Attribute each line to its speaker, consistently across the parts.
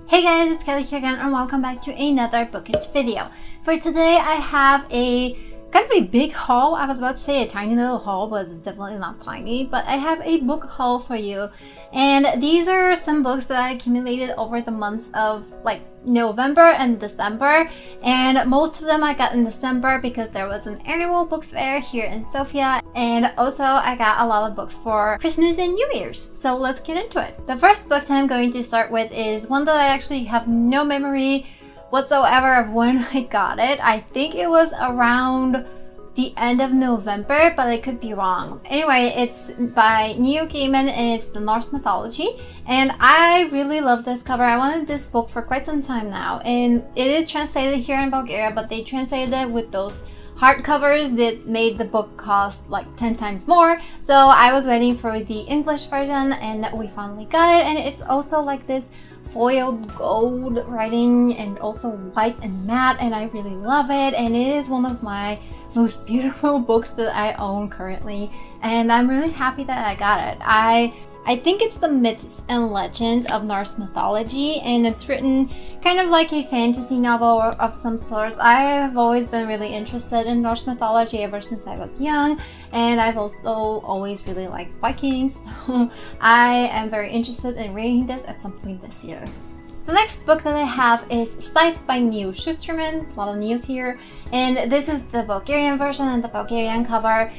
Speaker 1: Hey guys, it's Kelly here again and welcome back to another bookish video. For today I have a kind of a big haul. I was about to say a tiny little haul, but it's definitely not tiny. But I have a book haul for you. And these are some books that I accumulated over the months of like November and December. And most of them I got in December because there was an annual book fair here in Sofia. And also I got a lot of books for Christmas and New Year's. So let's get into it. The first book that I'm going to start with is one that I actually have no memory whatsoever of when I got it. I think it was around the end of November, but I could be wrong. Anyway, it's by Neil Gaiman and it's the Norse Mythology. And I really love this cover. I wanted this book for quite some time now. And it is translated here in Bulgaria, but they translated it with those hardcovers that made the book cost like 10 times more. So I was waiting for the English version and we finally got it. And it's also like this foiled gold writing and also white and matte, and I really love it. And it is one of my most beautiful books that I own currently, and I'm really happy that I got it. I think it's the myths and legend of Norse mythology, and it's written kind of like a fantasy novel of some sorts. I have always been really interested in Norse mythology ever since I was young, and I've also always really liked Vikings, so I am very interested in reading this at some point this year. The next book that I have is Scythe by Neil Schusterman. A lot of news here. And this is the Bulgarian version and the Bulgarian cover.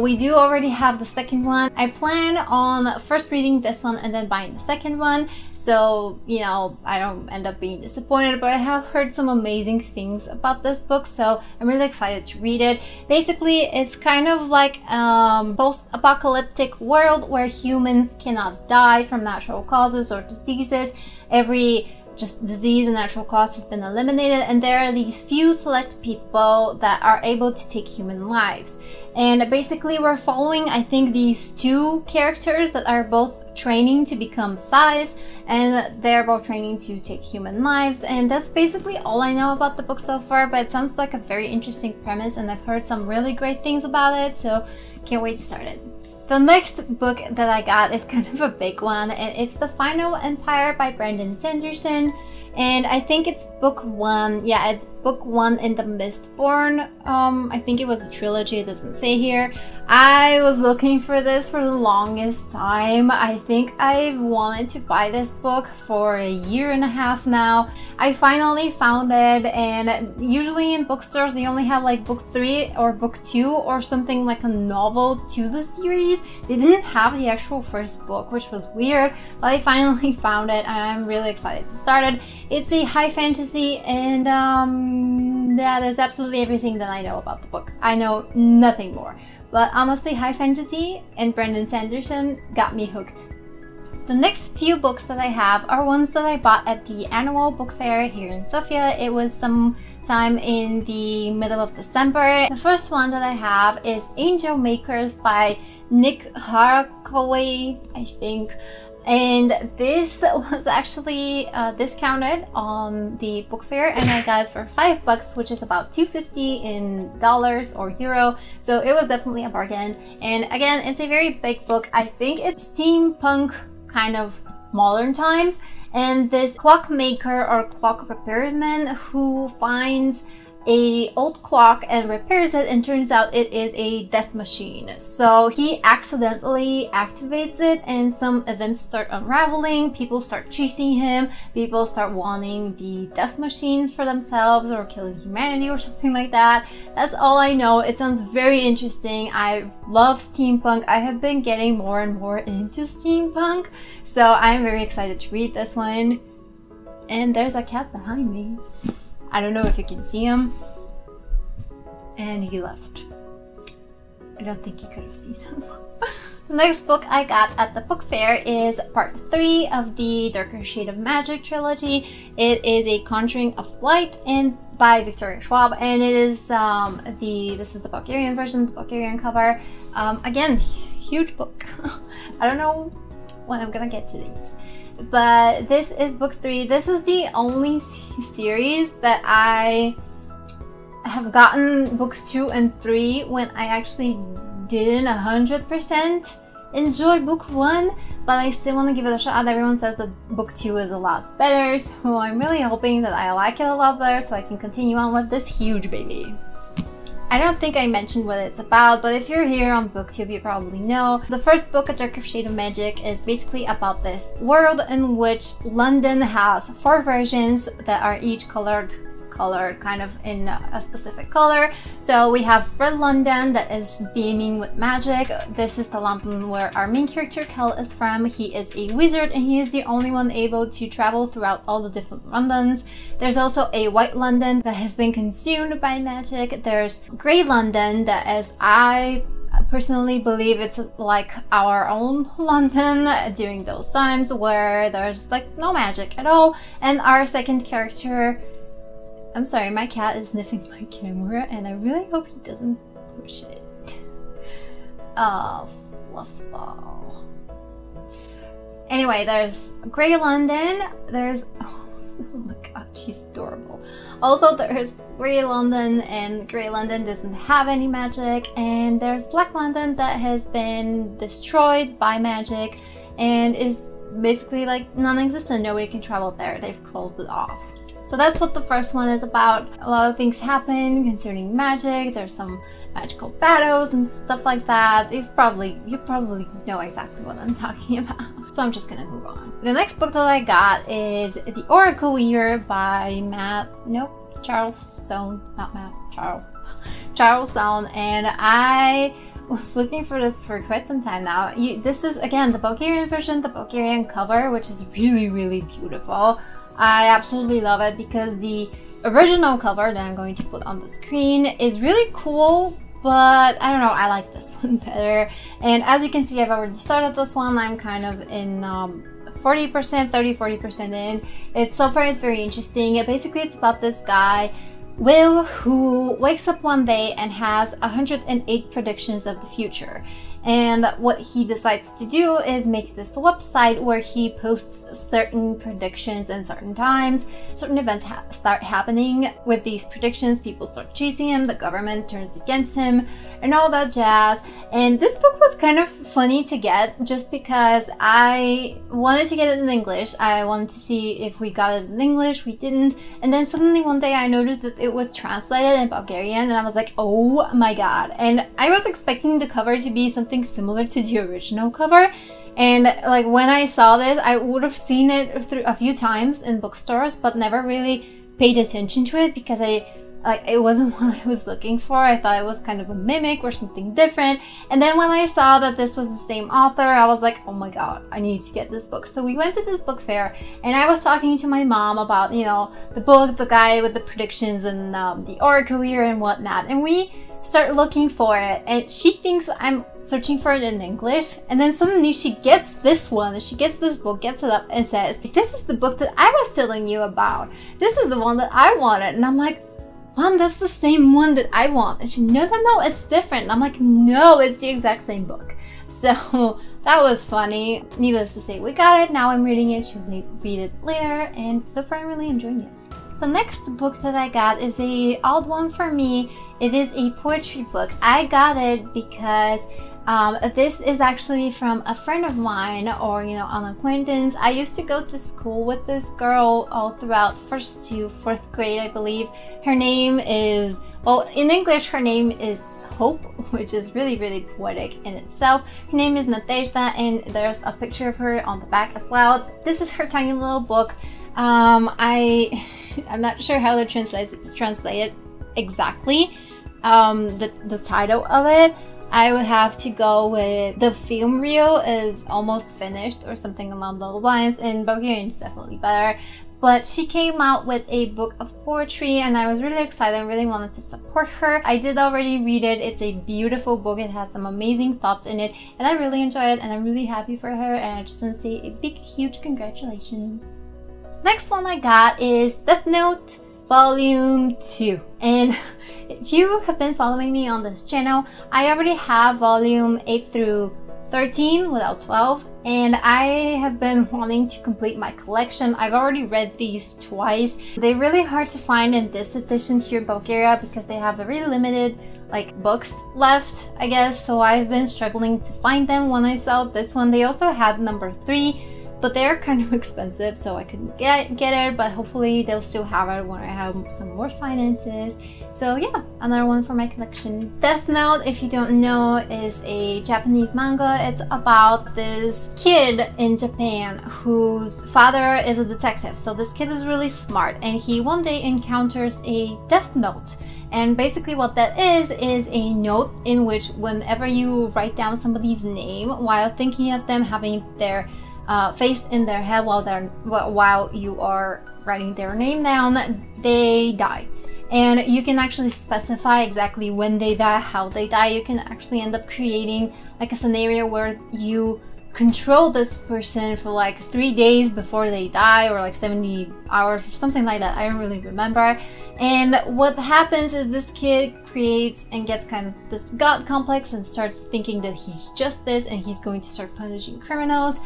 Speaker 1: We do already have the second one. I plan on first reading this one and then buying the second one. So, you know, I don't end up being disappointed, but I have heard some amazing things about this book. So I'm really excited to read it. Basically, it's kind of like a post-apocalyptic world where humans cannot die from natural causes or diseases. Every disease and natural cause has been eliminated, and there are these few select people that are able to take human lives. And basically we're following, I think, these two characters that are both training to become Sais, and they're both training to take human lives. And that's basically all I know about the book so far, but it sounds like a very interesting premise, and I've heard some really great things about it, so can't wait to start it. The next book that I got is kind of a big one, and it's The Final Empire by Brandon Sanderson. And I think it's book one. Yeah, it's book one in the Mistborn. I think it was a trilogy, it doesn't say here. I was looking for this for the longest time. I think I've wanted to buy this book for a year and a half now. I finally found it, and usually in bookstores they only have like book 3 or book 2 or something like a novel to the series. They didn't have the actual first book, which was weird, but I finally found it and I'm really excited to start it. It's a high fantasy, and that is absolutely everything that I know about the book. I know nothing more. But honestly, high fantasy and Brandon Sanderson got me hooked. The next few books that I have are ones that I bought at the annual book fair here in Sofia. It was sometime in the middle of December. The first one that I have is Angel Makers by Nick Harakoway, I think. And this was actually discounted on the book fair, and I got it for $5, which is about $2.50 in dollars or euro. So it was definitely a bargain. And again, it's a very big book. I think it's steampunk kind of modern times. And this clockmaker or clock repairman who finds a old clock and repairs it, and turns out it is a death machine. So he accidentally activates it, and some events start unraveling. People start chasing him. People start wanting the death machine for themselves or killing humanity or something like that. That's all I know. It sounds very interesting. I love steampunk. I have been getting more and more into steampunk, so I'm very excited to read this one. And there's a cat behind me. I don't know if you can see him. And he left. I don't think you could have seen him. The next book I got at the book fair is part 3 of the Darker Shade of Magic trilogy. It is a Conjuring of Light by Victoria Schwab, and it is this is the Bulgarian version, the Bulgarian cover. Again, huge book. I don't know when I'm gonna get to these. But this is book 3. This is the only series that I have gotten books 2 and 3 when I actually didn't 100% enjoy book 1, but I still want to give it a shot. Everyone says that book 2 is a lot better, so I'm really hoping that I like it a lot better so I can continue on with this huge baby. I don't think I mentioned what it's about, but if you're here on BookTube, you probably know. The first book, A Darker Shade of Magic, is basically about this world in which London has 4 versions that are each colored kind of in a specific color. So we have Red London that is beaming with magic. This is the London where our main character Kel is from. He is a wizard and he is the only one able to travel throughout all the different Londons. There's also a White London that has been consumed by magic. There's Grey London that is, I personally believe it's like our own London during those times where there's like no magic at all. And our second character, I'm sorry, my cat is sniffing my camera and I really hope he doesn't push it. Oh, fluffball. Anyway, there's Grey London, there's, oh my god, he's adorable. Also, there's Grey London, and Grey London doesn't have any magic, and there's Black London that has been destroyed by magic and is basically like non-existent. Nobody can travel there, they've closed it off. So that's what the first one is about. A lot of things happen concerning magic. There's some magical battles and stuff like that. You probably know exactly what I'm talking about. So I'm just gonna move on. The next book that I got is The Oracle Year by Charles Soane, not Matt, Charles. Charles Soane, and I was looking for this for quite some time now. This is, again, the Bulgarian version, the Bulgarian cover, which is really, really beautiful. I absolutely love it because the original cover that I'm going to put on the screen is really cool, but I don't know, I like this one better. And as you can see, I've already started this one. I'm kind of in 40% in. So far it's very interesting. Basically, it's about this guy, Will, who wakes up one day and has 108 predictions of the future. And what he decides to do is make this website where he posts certain predictions in certain times. Certain events start happening with these predictions. People start chasing him, the government turns against him, and all that jazz. And this book was kind of funny to get just because I wanted to get it in English. I wanted to see if we got it in English. We didn't. And then suddenly one day I noticed that it was translated in Bulgarian, and I was like, oh my god. And I was expecting the cover to be something similar to the original cover, and like when I saw this, I would have seen it through a few times in bookstores but never really paid attention to it because it wasn't what I was looking for. I thought it was kind of a mimic or something different, and then when I saw that this was the same author, I was like, oh my god, I need to get this book. So we went to this book fair and I was talking to my mom about, you know, the book, the guy with the predictions and the Oracle Year and whatnot, and we start looking for it, and she thinks I'm searching for it in English, and then suddenly she gets this one, she gets this book, gets it up and says, this is the book that I was telling you about, this is the one that I wanted. And I'm like, Mom, that's the same one that I want. And she, no, it's different. And I'm like, no, it's the exact same book. So that was funny. Needless to say, we got it. Now I'm reading it. She'll read it later, and so far I'm really enjoying it. The next book that I got is a odd one for me. It is a poetry book. I got it because this is actually from a friend of mine, or an acquaintance. I used to go to school with this girl all throughout 1st to 4th grade, I believe. Her name is, well, in English her name is Hope, which is really, really poetic in itself. Her name is Nadezhda, and there's a picture of her on the back as well. This is her tiny little book. I'm not sure how to translate it exactly. The title of it, I would have to go with the film reel is almost finished or something along those lines. In Bulgarian, it's definitely better. But she came out with a book of poetry, and I was really excited. I really wanted to support her. I did already read it. It's a beautiful book. It had some amazing thoughts in it, and I really enjoyed it, and I'm really happy for her, and I just want to say a big, huge congratulations. Next one I got is Death Note Volume 2. And if you have been following me on this channel, I already have Volume 8 through 13 without 12. and I have been wanting to complete my collection. I've already read these twice. They're really hard to find in this edition here in Bulgaria because they have very limited books left, I guess, so I've been struggling to find them. When I saw this one, they also had number 3, but they're kind of expensive, so I couldn't get it, but hopefully they'll still have it when I have some more finances. So yeah, another one for my collection. Death Note, if you don't know, is a Japanese manga. It's about this kid in Japan whose father is a detective. So this kid is really smart, and he one day encounters a death note. And basically what that is a note in which whenever you write down somebody's name while thinking of them, having their face in their head while you are writing their name down, they die. And you can actually specify exactly when they die, how they die. You can actually end up creating a scenario where you control this person for 3 days before they die, or 70 hours or something like that. I don't really remember. And what happens is this kid creates and gets kind of this god complex and starts thinking that he's justice and he's going to start punishing criminals.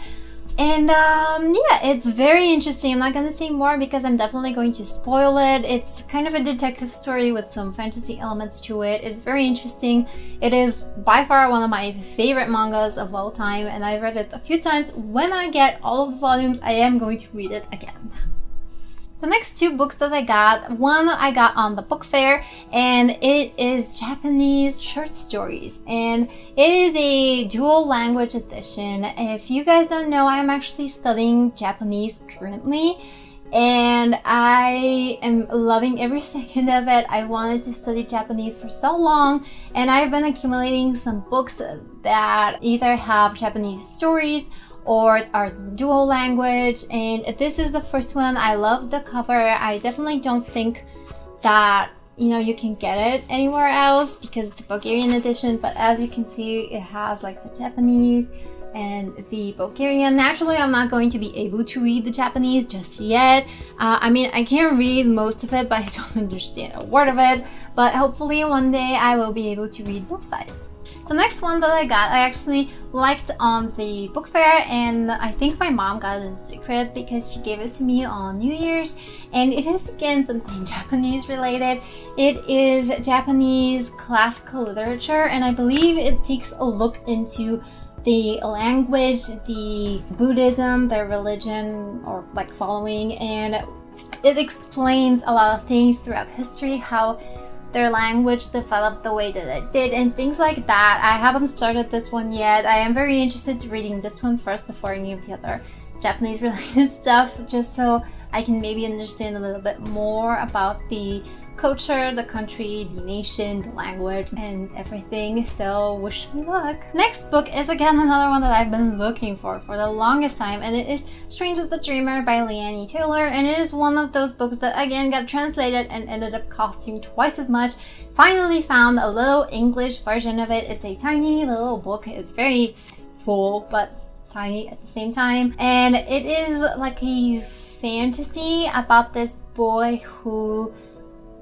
Speaker 1: And yeah, it's very interesting. I'm not gonna say more because I'm definitely going to spoil it. It's kind of a detective story with some fantasy elements to it. It's very interesting. It is by far one of my favorite mangas of all time, and I've read it a few times. When I get all of the volumes, I am going to read it again. The next 2 books that I got, one I got on the book fair, and it is Japanese short stories, and it is a dual language edition. If you guys don't know, I'm actually studying Japanese currently, and I am loving every second of it. I wanted to study Japanese for so long, and I've been accumulating some books that either have Japanese stories or are dual language, and this is the first one. I love the cover. I definitely don't think that you can get it anywhere else because it's a Bulgarian edition, but as you can see, it has the Japanese and the Bulgarian. Naturally, I'm not going to be able to read the Japanese just yet. I mean, I can read most of it, but I don't understand a word of it, but hopefully one day I will be able to read both sides. The next one that I got, I actually liked on the book fair, and I think my mom got it in secret because she gave it to me on New Year's, and it is again something Japanese related. It is Japanese classical literature, and I believe it takes a look into the language, the Buddhism, their religion or following, and it explains a lot of things throughout history, how their language developed the way that it did and things like that. I haven't started this one yet. I am very interested in reading this one first before any of the other Japanese related stuff, just so I can maybe understand a little bit more about the culture, the country, the nation, the language, and everything. So wish me luck. Next book is again another one that I've been looking for the longest time, and it is Strange of the Dreamer by Leanne Taylor, and it is one of those books that again got translated and ended up costing twice as much. Finally found a little English version of it. It's a tiny little book. It's very full but tiny at the same time, and it is a fantasy about this boy who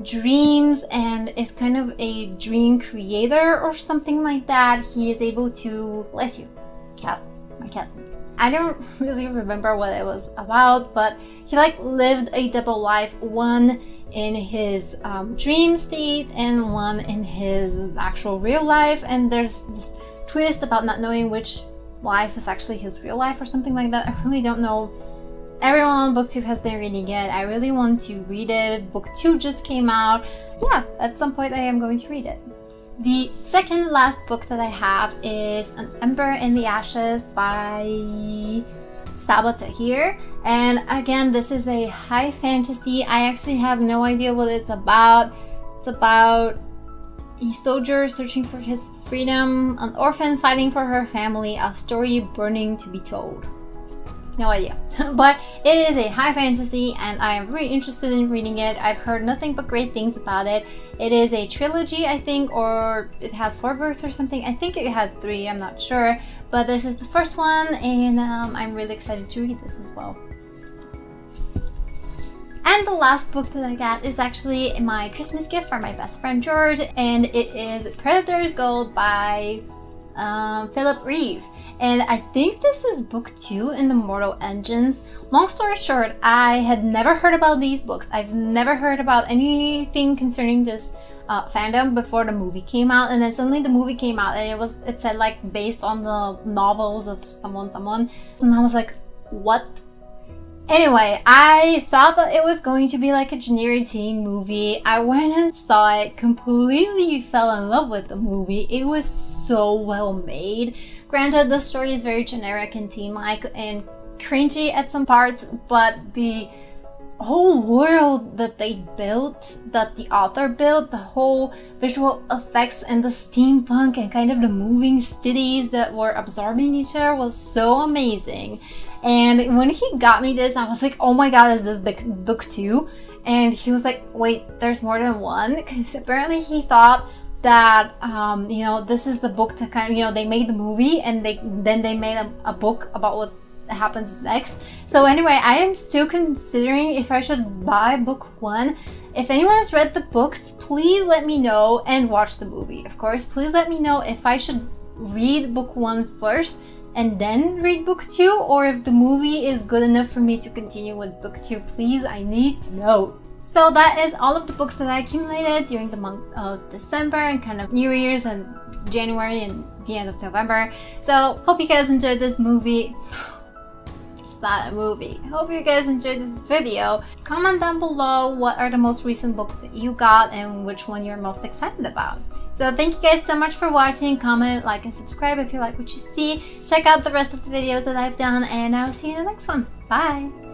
Speaker 1: dreams and is kind of a dream creator or something like that. He is able to, bless you, cat, my cat sneezed. I don't really remember what it was about, but he lived a double life, one in his dream state and one in his actual real life, and there's this twist about not knowing which life is actually his real life or something like that. I really don't know. Everyone on BookTube has been reading it. I really want to read it. Book 2 just came out. Yeah, at some point I am going to read it. The second last book that I have is An Ember in the Ashes by Saba Tahir. And again, this is a high fantasy. I actually have no idea what it's about. It's about a soldier searching for his freedom, an orphan fighting for her family, a story burning to be told. No idea. But it is a high fantasy and I am really interested in reading it. I've heard nothing but great things about it. It is a trilogy, I think, or it had 4 books or something. I think it had 3, I'm not sure. But this is the first one, and I'm really excited to read this as well. And the last book that I got is actually my Christmas gift from my best friend George, and it is Predator's Gold by Philip Reeve. And I think this is book 2 in the Mortal Engines. Long story short, I had never heard about these books. I've never heard about anything concerning this fandom before the movie came out, and then suddenly the movie came out and it said like based on the novels of someone, and I was like, what? Anyway, I thought that it was going to be like a generic teen movie. I went and saw it, completely fell in love with the movie. It was so well made. Granted, the story is very generic and teen-like and cringy at some parts, but the whole world that they built, that the author built, the whole visual effects and the steampunk and kind of the moving cities that were absorbing each other was so amazing. And when he got me this, I was like, oh my god, is this book 2? And he was like, wait, there's more than one? Because apparently he thought that this is the book that kind of, they made the movie and then they made a book about what happens next. So anyway, I am still considering if I should buy book 1. If anyone's read the books, please let me know, and watch the movie, of course. Please let me know if I should read book 1 first and then read book 2, or if the movie is good enough for me to continue with book 2. Please, I need to know. So that is all of the books that I accumulated during the month of December and kind of New Year's and January and the end of November. So hope you guys enjoyed this movie. It's not a movie. I hope you guys enjoyed this video. Comment down below what are the most recent books that you got and which one you're most excited about. So thank you guys so much for watching. Comment, like, and subscribe if you like what you see. Check out the rest of the videos that I've done, and I'll see you in the next one. Bye!